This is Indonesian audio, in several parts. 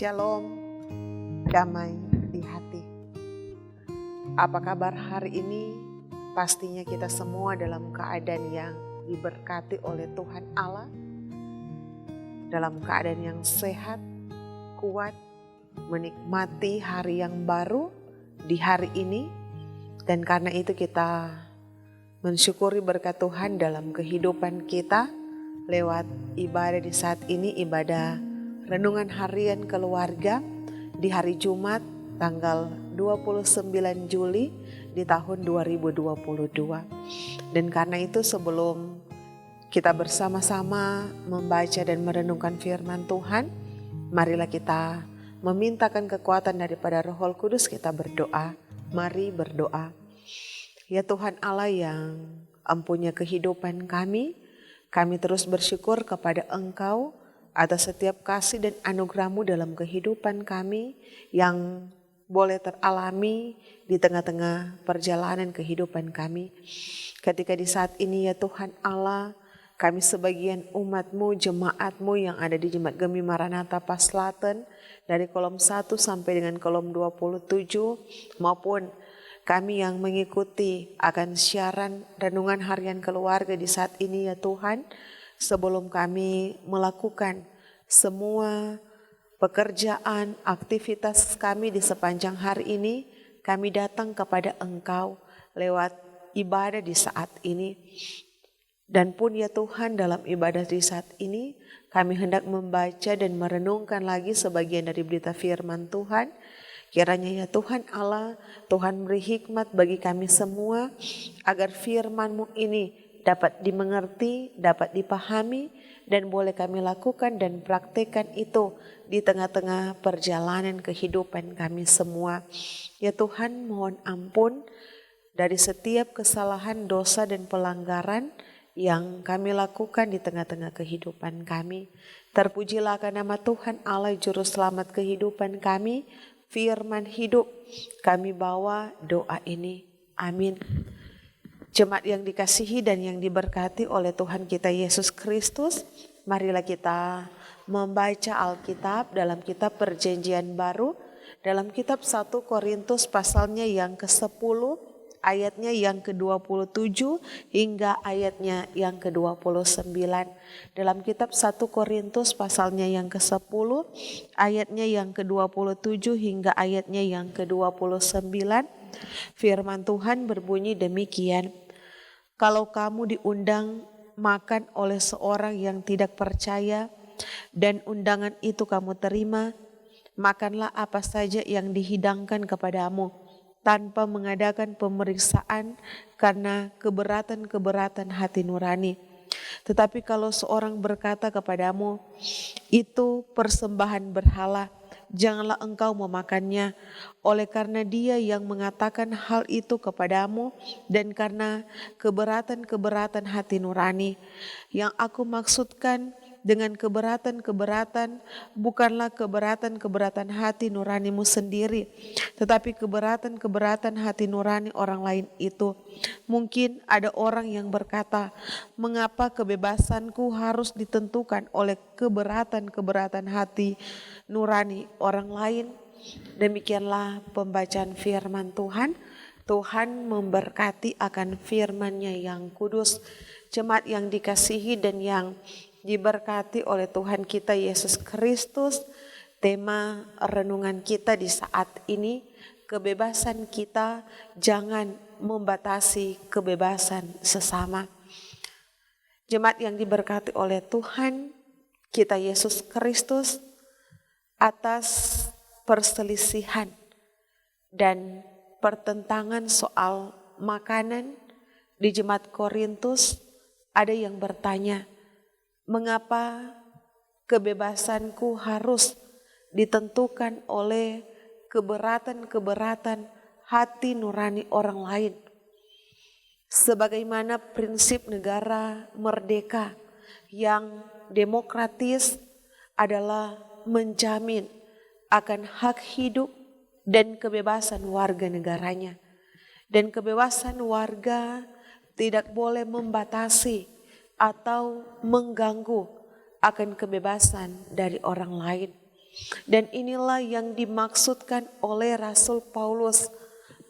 Shalom, damai di hati. Apa kabar hari ini? Pastinya kita semua dalam keadaan yang diberkati oleh Tuhan Allah, dalam keadaan yang sehat, kuat, menikmati hari yang baru di hari ini. Dan karena itu kita mensyukuri berkat Tuhan dalam kehidupan kita lewat ibadah di saat ini, ibadah renungan harian keluarga di hari Jumat tanggal 29 Juli di tahun 2022. Dan karena itu sebelum kita bersama-sama membaca dan merenungkan firman Tuhan, marilah kita memintakan kekuatan daripada Roh Kudus. Kita berdoa. Mari berdoa. Ya Tuhan Allah yang empunya kehidupan kami terus bersyukur kepada Engkau atas setiap kasih dan anugerah-Mu dalam kehidupan kami yang boleh teralami di tengah-tengah perjalanan kehidupan kami. Ketika di saat ini ya Tuhan Allah, kami sebagian umat-Mu, jemaat-Mu yang ada di Jemaat Gemi Maranatha Paslaten dari kolom 1 sampai dengan kolom 27 maupun kami yang mengikuti akan siaran renungan harian keluarga di saat ini ya Tuhan. Sebelum kami melakukan semua pekerjaan, aktivitas kami di sepanjang hari ini, kami datang kepada Engkau lewat ibadah di saat ini. Dan pun ya Tuhan, dalam ibadah di saat ini, kami hendak membaca dan merenungkan lagi sebagian dari berita firman Tuhan. Kiranya ya Tuhan Allah, Tuhan beri hikmat bagi kami semua, agar firman-Mu ini dapat dimengerti, dapat dipahami, dan boleh kami lakukan dan praktekkan itu di tengah-tengah perjalanan kehidupan kami semua. Ya Tuhan, mohon ampun dari setiap kesalahan, dosa, dan pelanggaran yang kami lakukan di tengah-tengah kehidupan kami. Terpujilah akan nama Tuhan Allah Juru Selamat kehidupan kami, firman hidup. Kami bawa doa ini. Amin. Jemaat yang dikasihi dan yang diberkati oleh Tuhan kita Yesus Kristus, marilah kita membaca Alkitab dalam kitab Perjanjian Baru, dalam kitab 1 Korintus pasalnya yang ke-10, ayatnya yang ke-27 hingga ayatnya yang ke-29. Dalam kitab 1 Korintus pasalnya yang ke-10, ayatnya yang ke-27 hingga ayatnya yang ke-29, firman Tuhan berbunyi demikian. Kalau kamu diundang makan oleh seorang yang tidak percaya dan undangan itu kamu terima, makanlah apa saja yang dihidangkan kepadamu tanpa mengadakan pemeriksaan karena keberatan-keberatan hati nurani. Tetapi kalau seorang berkata kepadamu, itu persembahan berhala, janganlah engkau memakannya, oleh karena dia yang mengatakan hal itu kepadamu dan karena keberatan-keberatan hati nurani. Yang aku maksudkan dengan keberatan-keberatan bukanlah keberatan-keberatan hati nuranimu sendiri, tetapi keberatan-keberatan hati nurani orang lain itu. Mungkin ada orang yang berkata, mengapa kebebasanku harus ditentukan oleh keberatan-keberatan hati nurani orang lain? Demikianlah pembacaan firman Tuhan. Tuhan memberkati akan firman-Nya yang kudus. Jemaat yang dikasihi dan yang diberkati oleh Tuhan kita Yesus Kristus, tema renungan kita di saat ini, kebebasan kita jangan membatasi kebebasan sesama. Jemaat yang diberkati oleh Tuhan kita Yesus Kristus, atas perselisihan dan pertentangan soal makanan di Jemaat Korintus, ada yang bertanya, mengapa kebebasanku harus ditentukan oleh keberatan-keberatan hati nurani orang lain? Sebagaimana prinsip negara merdeka yang demokratis adalah menjamin akan hak hidup dan kebebasan warga negaranya. Dan kebebasan warga tidak boleh membatasi atau mengganggu akan kebebasan dari orang lain. Dan inilah yang dimaksudkan oleh Rasul Paulus,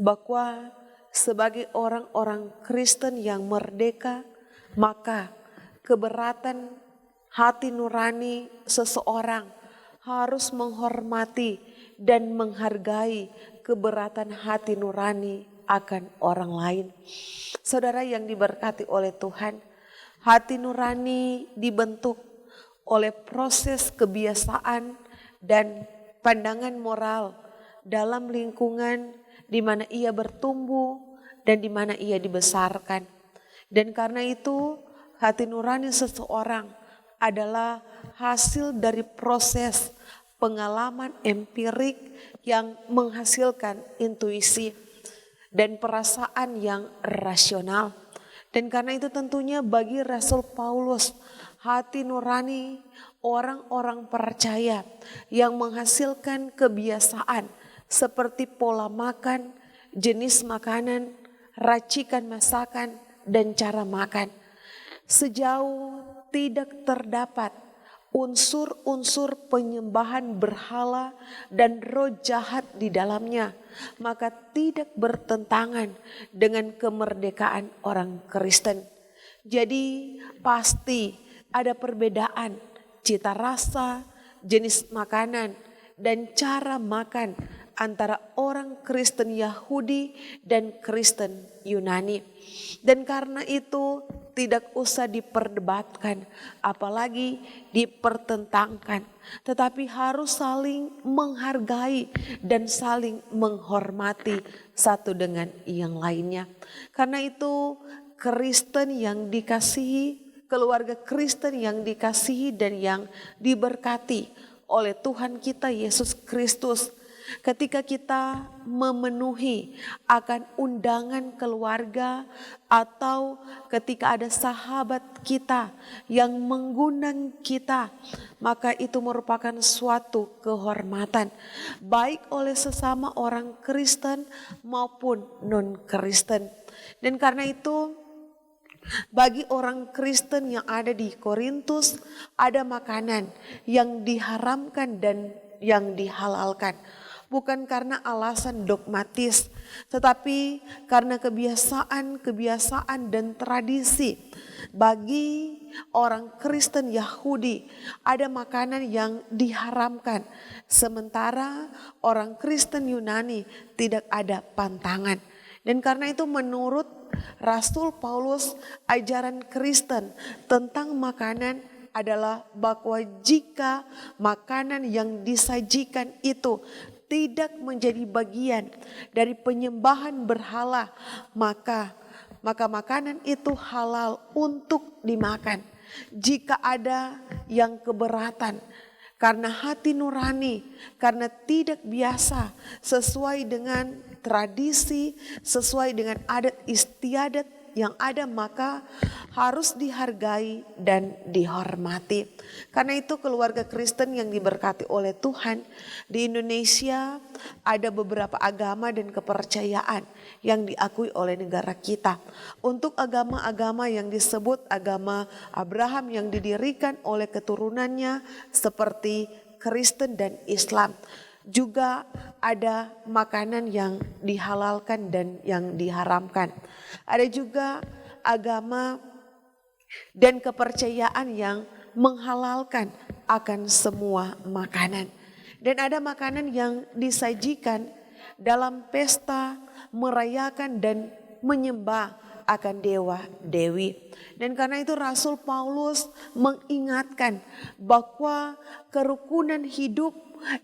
bahwa sebagai orang-orang Kristen yang merdeka, maka keberatan hati nurani seseorang harus menghormati dan menghargai keberatan hati nurani akan orang lain. Saudara yang diberkati oleh Tuhan, hati nurani dibentuk oleh proses kebiasaan dan pandangan moral dalam lingkungan di mana ia bertumbuh dan di mana ia dibesarkan. Dan karena itu hati nurani seseorang adalah hasil dari proses pengalaman empirik yang menghasilkan intuisi dan perasaan yang rasional. Dan karena itu tentunya bagi Rasul Paulus, hati nurani orang-orang percaya yang menghasilkan kebiasaan seperti pola makan, jenis makanan, racikan masakan, dan cara makan. Sejauh tidak terdapat unsur-unsur penyembahan berhala dan roh jahat di dalamnya, maka tidak bertentangan dengan kemerdekaan orang Kristen. Jadi pasti ada perbedaan cita rasa, jenis makanan, dan cara makan antara orang Kristen Yahudi dan Kristen Yunani. Dan karena itu tidak usah diperdebatkan, apalagi dipertentangkan, tetapi harus saling menghargai dan saling menghormati satu dengan yang lainnya. Karena itu Kristen yang dikasihi, keluarga Kristen yang dikasihi dan yang diberkati oleh Tuhan kita Yesus Kristus, ketika kita memenuhi akan undangan keluarga atau ketika ada sahabat kita yang mengundang kita, maka itu merupakan suatu kehormatan baik oleh sesama orang Kristen maupun non-Kristen. Dan karena itu bagi orang Kristen yang ada di Korintus, ada makanan yang diharamkan dan yang dihalalkan. Bukan karena alasan dogmatis, tetapi karena kebiasaan dan tradisi. Bagi orang Kristen Yahudi ada makanan yang diharamkan, sementara orang Kristen Yunani tidak ada pantangan. Dan karena itu menurut Rasul Paulus, ajaran Kristen tentang makanan adalah bahwa jika makanan yang disajikan itu tidak menjadi bagian dari penyembahan berhala, maka makanan itu halal untuk dimakan. Jika ada yang keberatan karena hati nurani, karena tidak biasa sesuai dengan tradisi, sesuai dengan adat istiadat yang ada, maka harus dihargai dan dihormati. Karena itu keluarga Kristen yang diberkati oleh Tuhan, di Indonesia ada beberapa agama dan kepercayaan yang diakui oleh negara kita. Untuk agama-agama yang disebut agama Abraham yang didirikan oleh keturunannya seperti Kristen dan Islam, juga ada makanan yang dihalalkan dan yang diharamkan. Ada juga agama dan kepercayaan yang menghalalkan akan semua makanan. Dan ada makanan yang disajikan dalam pesta merayakan dan menyembah akan dewa dewi. Dan karena itu Rasul Paulus mengingatkan bahwa kerukunan hidup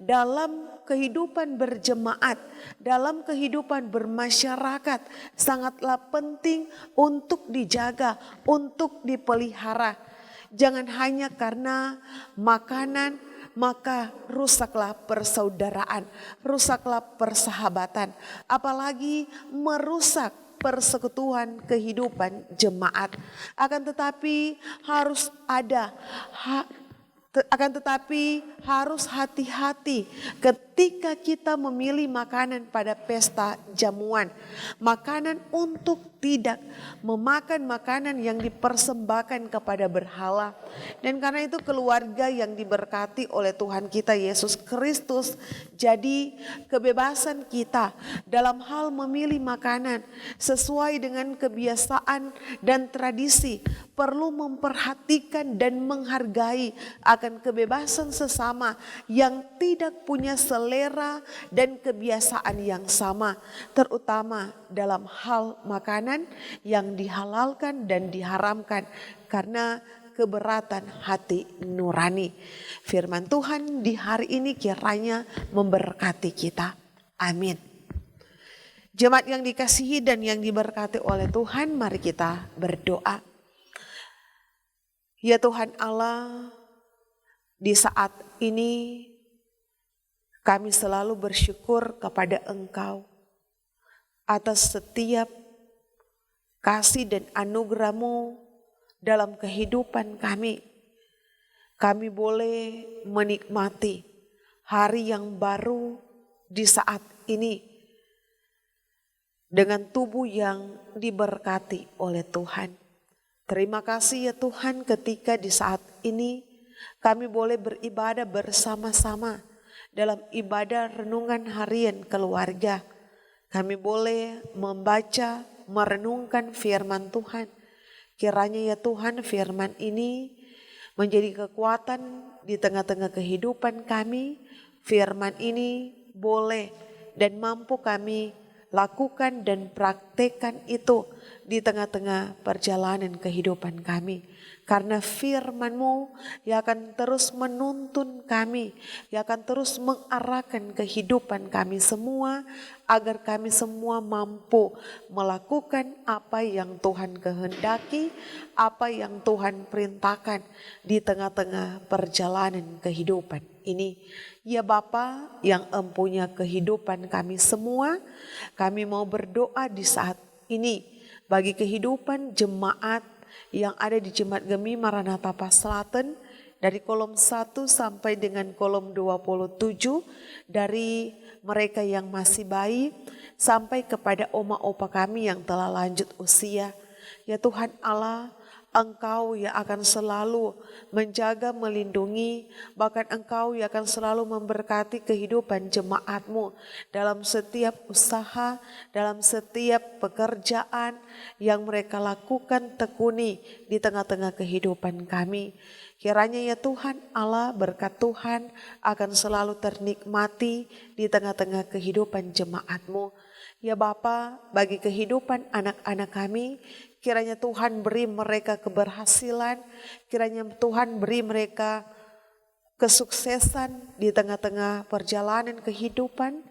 dalam kehidupan berjemaat, dalam kehidupan bermasyarakat sangatlah penting untuk dijaga, untuk dipelihara. Jangan hanya karena makanan maka rusaklah persaudaraan, rusaklah persahabatan, apalagi merusak persekutuan kehidupan jemaat. Akan tetapi harus ada Akan tetapi harus hati-hati ketika kita memilih makanan pada pesta jamuan. Makanan untuk tidak memakan makanan yang dipersembahkan kepada berhala. Dan karena itu keluarga yang diberkati oleh Tuhan kita Yesus Kristus, jadi kebebasan kita dalam hal memilih makanan sesuai dengan kebiasaan dan tradisi perlu memperhatikan dan menghargai akan kebebasan sesama yang tidak punya selera dan kebiasaan yang sama, terutama dalam hal makanan yang dihalalkan dan diharamkan karena keberatan hati nurani. Firman Tuhan di hari ini kiranya memberkati kita. Amin. Jemaat yang dikasihi dan yang diberkati oleh Tuhan, mari kita berdoa. Ya Tuhan Allah, di saat ini kami selalu bersyukur kepada Engkau atas setiap kasih dan anugerah-Mu dalam kehidupan kami. Kami boleh menikmati hari yang baru di saat ini dengan tubuh yang diberkati oleh Tuhan. Terima kasih ya Tuhan ketika di saat ini kami boleh beribadah bersama-sama dalam ibadah renungan harian keluarga. Kami boleh membaca, merenungkan firman Tuhan. Kiranya ya Tuhan firman ini menjadi kekuatan di tengah-tengah kehidupan kami. Firman ini boleh dan mampu kami lakukan dan praktekkan itu di tengah-tengah perjalanan kehidupan kami. Karena firman-Mu yang akan terus menuntun kami, yang akan terus mengarahkan kehidupan kami semua, agar kami semua mampu melakukan apa yang Tuhan kehendaki, apa yang Tuhan perintahkan di tengah-tengah perjalanan kehidupan ini. Ya Bapa yang empunya kehidupan kami semua, kami mau berdoa di saat ini bagi kehidupan jemaat yang ada di Jemaat Gemi Maranatha Paslaten dari kolom 1 sampai dengan kolom 27, dari mereka yang masih bayi sampai kepada oma opa kami yang telah lanjut usia. Ya Tuhan Allah, Engkau yang akan selalu menjaga, melindungi, bahkan Engkau yang akan selalu memberkati kehidupan jemaat-Mu dalam setiap usaha, dalam setiap pekerjaan yang mereka lakukan, tekuni di tengah-tengah kehidupan kami. Kiranya ya Tuhan Allah, berkat Tuhan akan selalu ternikmati di tengah-tengah kehidupan jemaat-Mu. Ya Bapa, bagi kehidupan anak-anak kami, kiranya Tuhan beri mereka keberhasilan, kiranya Tuhan beri mereka kesuksesan di tengah-tengah perjalanan kehidupan,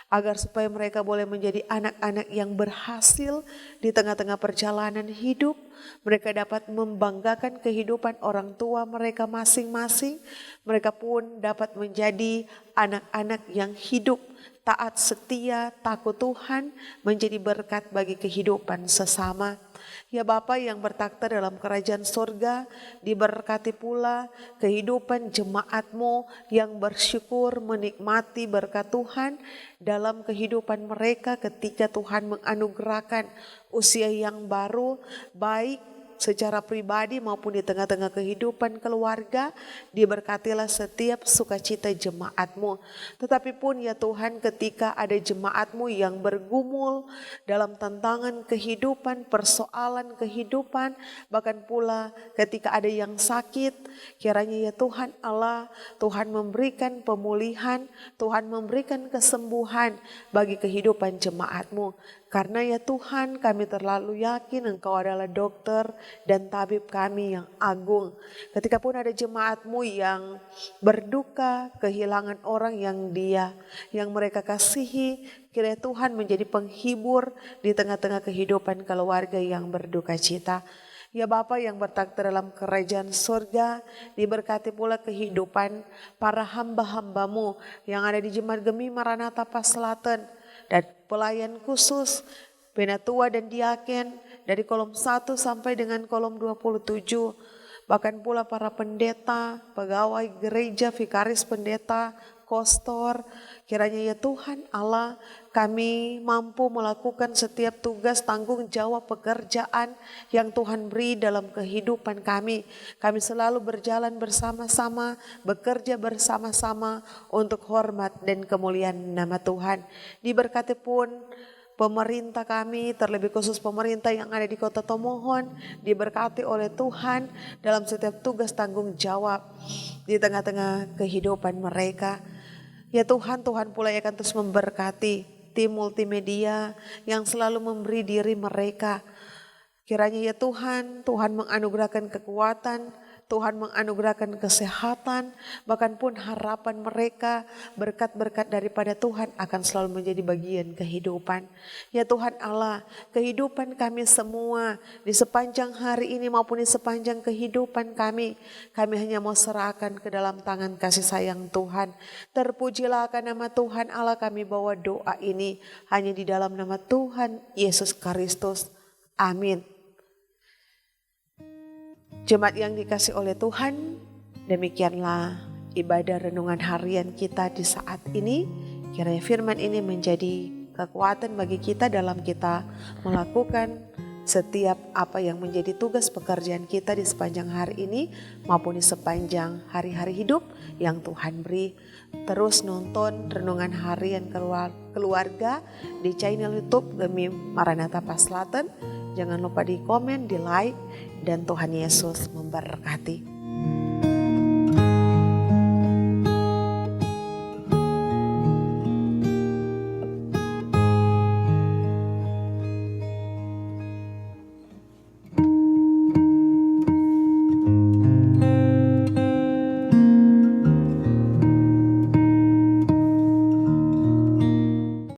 agar supaya mereka boleh menjadi anak-anak yang berhasil di tengah-tengah perjalanan hidup. Mereka dapat membanggakan kehidupan orang tua mereka masing-masing. Mereka pun dapat menjadi anak-anak yang hidup taat, setia, takut Tuhan, menjadi berkat bagi kehidupan sesama. Ya Bapa yang bertakhta dalam kerajaan surga, diberkati pula kehidupan jemaat-Mu yang bersyukur menikmati berkat Tuhan dalam kehidupan mereka ketika Tuhan menganugerahkan usia yang baru, baik secara pribadi maupun di tengah-tengah kehidupan keluarga. Diberkatilah setiap sukacita jemaat-Mu. Tetapi pun ya Tuhan, ketika ada jemaat-Mu yang bergumul dalam tantangan kehidupan, persoalan kehidupan, bahkan pula ketika ada yang sakit, kiranya ya Tuhan Allah, Tuhan memberikan pemulihan, Tuhan memberikan kesembuhan bagi kehidupan jemaat-Mu. Karena ya Tuhan, kami terlalu yakin Engkau adalah dokter dan tabib kami yang agung. Ketika pun ada jemaat-Mu yang berduka, kehilangan orang yang mereka kasihi, kiranya Tuhan menjadi penghibur di tengah-tengah kehidupan keluarga yang berduka cita. Ya Bapa yang bertakhta dalam kerajaan surga, diberkati pula kehidupan para hamba-hamba-Mu yang ada di Jemaat Gemi Maranatha Paslaten, dan pelayan khusus, penatua dan diaken dari kolom 1 sampai dengan kolom 27. Bahkan pula para pendeta, pegawai gereja, vikaris pendeta, kostor. Kiranya ya Tuhan Allah, kami mampu melakukan setiap tugas tanggung jawab pekerjaan yang Tuhan beri dalam kehidupan kami. Kami selalu berjalan bersama-sama, bekerja bersama-sama untuk hormat dan kemuliaan nama Tuhan. Diberkati pun pemerintah kami, terlebih khusus pemerintah yang ada di Kota Tomohon, diberkati oleh Tuhan dalam setiap tugas tanggung jawab di tengah-tengah kehidupan mereka. Ya Tuhan, Tuhan pula yang akan terus memberkati tim multimedia yang selalu memberi diri mereka. Kiranya ya Tuhan, Tuhan menganugerahkan kekuatan, Tuhan menganugerahkan kesehatan, bahkan pun harapan mereka, berkat-berkat daripada Tuhan akan selalu menjadi bagian kehidupan. Ya Tuhan Allah, kehidupan kami semua di sepanjang hari ini maupun di sepanjang kehidupan kami hanya mau serahkan ke dalam tangan kasih sayang Tuhan. Terpujilah akan nama Tuhan Allah, kami bawa doa ini hanya di dalam nama Tuhan Yesus Kristus. Amin. Jemaat yang dikasih oleh Tuhan, demikianlah ibadah renungan harian kita di saat ini. Kiranya firman ini menjadi kekuatan bagi kita dalam kita melakukan setiap apa yang menjadi tugas pekerjaan kita di sepanjang hari ini maupun di sepanjang hari-hari hidup yang Tuhan beri. Terus nonton renungan harian keluarga di channel YouTube Gemi Maranatha Paslaten. Jangan lupa di komen, di like, dan Tuhan Yesus memberkati.